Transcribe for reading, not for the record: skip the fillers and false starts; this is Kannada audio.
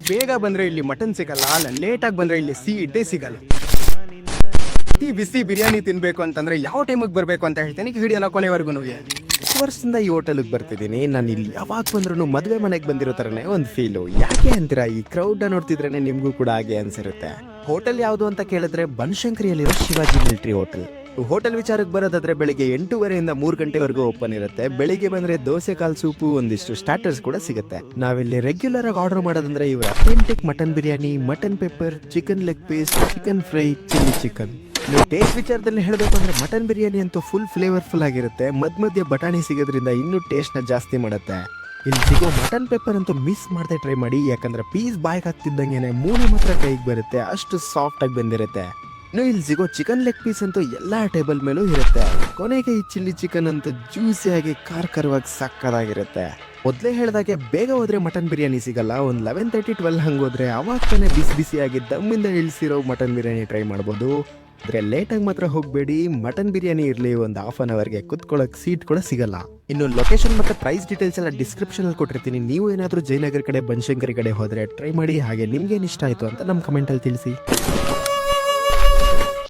ಬೇಗ ಬಂದ್ರೆ ಇಲ್ಲಿ ಮಟನ್ ಸಿಗಲ್ಲ, ಅಲ್ಲ ಲೇಟ್ ಆಗಿ ಬಂದ್ರೆ ಇಲ್ಲಿ ಸೀಟೇ ಸಿಗಲ್ಲ. ಬಿಸಿ ಬಿರಿಯಾನಿ ತಿನ್ಬೇಕು ಅಂತಂದ್ರೆ ಯಾವ ಟೈಮಿಗೆ ಬರ್ಬೇಕು ಅಂತ ಹೇಳ್ತೇನೆ, ವಿಡಿಯೋನ ಕೊನೆವರೆಗೂ ನೋಡಿ. ವರ್ಷದಿಂದ ಈ ಹೋಟೆಲ್ಗೆ ಬರ್ತಿದ್ದೀನಿ. ನಾನು ಇಲ್ಲಿ ಯಾವಾಗ ಬಂದ್ರು ಮದುವೆ ಮನೆಗೆ ಬಂದಿರೋ ಥರನೇ ಒಂದು ಫೀಲು. ಯಾಕೆ ಅಂತೀರಾ? ಈ ಕ್ರೌಡ್ ನೋಡ್ತಿದ್ರೇನೆ ನಿಮಗೂ ಕೂಡ ಹಾಗೆ ಅನ್ಸಿರುತ್ತೆ. ಹೋಟೆಲ್ ಯಾವುದು ಅಂತ ಕೇಳಿದ್ರೆ ಬನಶಂಕರಿಯಲ್ಲಿರೋ ಶಿವಾಜಿ ಮಿಲಿಟರಿ ಹೋಟೆಲ್. ಹೋಟೆಲ್ ವಿಚಾರಕ್ಕೆ ಬರೋದಾದ್ರೆ ಬೆಳಿಗ್ಗೆ 8:30 3 ಗಂಟೆವರೆಗೂ ಓಪನ್ ಇರುತ್ತೆ. ಬೆಳಿಗ್ಗೆ ಬಂದ್ರೆ ದೋಸೆ ಕಾಲ್ ಸೂಪು, ಒಂದಿಷ್ಟು ಸ್ಟಾರ್ಟರ್ಸ್ ಕೂಡ ಸಿಗುತ್ತೆ. ನಾವಿಲ್ಲಿ ರೆಗ್ಯುಲರ್ ಆಗಿ ಆರ್ಡರ್ ಮಾಡೋದಂದ್ರೆ ಇವರ authentic mutton biryani, mutton pepper, chicken leg piece, chicken fry, chilli chicken. ನೀವು ಟೇಸ್ಟ್ ವಿಚಾರದಲ್ಲಿ ಹೇಳಬೇಕು ಅಂದ್ರೆ ಮಟನ್ ಬಿರಿಯಾನಿ ಅಂತೂ ಫುಲ್ ಫ್ಲೇವರ್ಫುಲ್ ಆಗಿರುತ್ತೆ. ಮಧ್ಯ ಬಟಾಣಿ ಸಿಗೋದ್ರಿಂದ ಇನ್ನೂ ಟೇಸ್ಟ್ನ ಜಾಸ್ತಿ ಮಾಡುತ್ತೆ. ಇಲ್ಲಿ ಸಿಗೋ ಮಟನ್ ಪೆಪ್ಪರ್ ಅಂತೂ ಮಿಸ್ ಮಾಡದೆ ಟ್ರೈ ಮಾಡಿ, ಯಾಕಂದ್ರೆ ಪೀಸ್ ಬಾಯ್ಗೆ ಹಾಕ್ತಿದ್ದಂಗೆ ಮೂಳೆ ಮಾತ್ರ ಕೈಗೆ ಬರುತ್ತೆ, ಅಷ್ಟು ಸಾಫ್ಟ್ ಆಗಿ ಬಂದಿರುತ್ತೆ. ಇನ್ನು ಇಲ್ಲಿ ಸಿಗೋ ಚಿಕನ್ ಲೆಗ್ ಪೀಸ್ ಅಂತೂ ಎಲ್ಲ ಟೇಬಲ್ ಮೇಲೂ ಇರುತ್ತೆ. ಕೊನೆಗೆ ಈ ಚಿಲ್ಲಿ ಚಿಕನ್ ಅಂತೂ ಜ್ಯೂಸಿಯಾಗಿ ಖಾರವಾಗಿ ಸಕ್ಕದಾಗಿರುತ್ತೆ. ಮೊದಲೇ ಹೇಳಿದಾಗೆ ಬೇಗ ಹೋದ್ರೆ ಮಟನ್ ಬಿರಿಯಾನಿ ಸಿಗಲ್ಲ. ಒಂದು 11:30 12 ಹಂಗೆ ಹೋದ್ರೆ ಅವಾಗ ತಾನೇ ಬಿಸಿಯಾಗಿ ದಮ್ಮಿಂದ ಇಳಿಸಿರೋ ಮಟನ್ ಬಿರಿಯಾನಿ ಟ್ರೈ ಮಾಡ್ಬೋದು. ಆದರೆ ಲೇಟಾಗಿ ಮಾತ್ರ ಹೋಗಬೇಡಿ. ಮಟನ್ ಬಿರಿಯಾನಿ ಇರಲಿ, ಒಂದು ಹಾಫ್ ಅನ್ ಅವರ್ಗೆ ಕುತ್ಕೊಳ್ಳೋಕೆ ಸೀಟ್ ಕೂಡ ಸಿಗಲ್ಲ. ಇನ್ನು ಲೊಕೇಶನ್ ಮತ್ತು ಪ್ರೈಸ್ ಡೀಟೇಲ್ಸ್ ಎಲ್ಲ ಡಿಸ್ಕ್ರಿಪ್ಷನಲ್ಲಿ ಕೊಟ್ಟಿರ್ತೀನಿ. ನೀವು ಏನಾದರೂ ಜಯನಗರ ಕಡೆ ಬನಶಂಕರಿ ಕಡೆ ಹೋದರೆ ಟ್ರೈ ಮಾಡಿ. ಹಾಗೆ ನಿಮ್ಗೇನು ಇಷ್ಟ ಆಯಿತು ಅಂತ ನಮ್ಮ ಕಮೆಂಟಲ್ಲಿ ತಿಳಿಸಿ.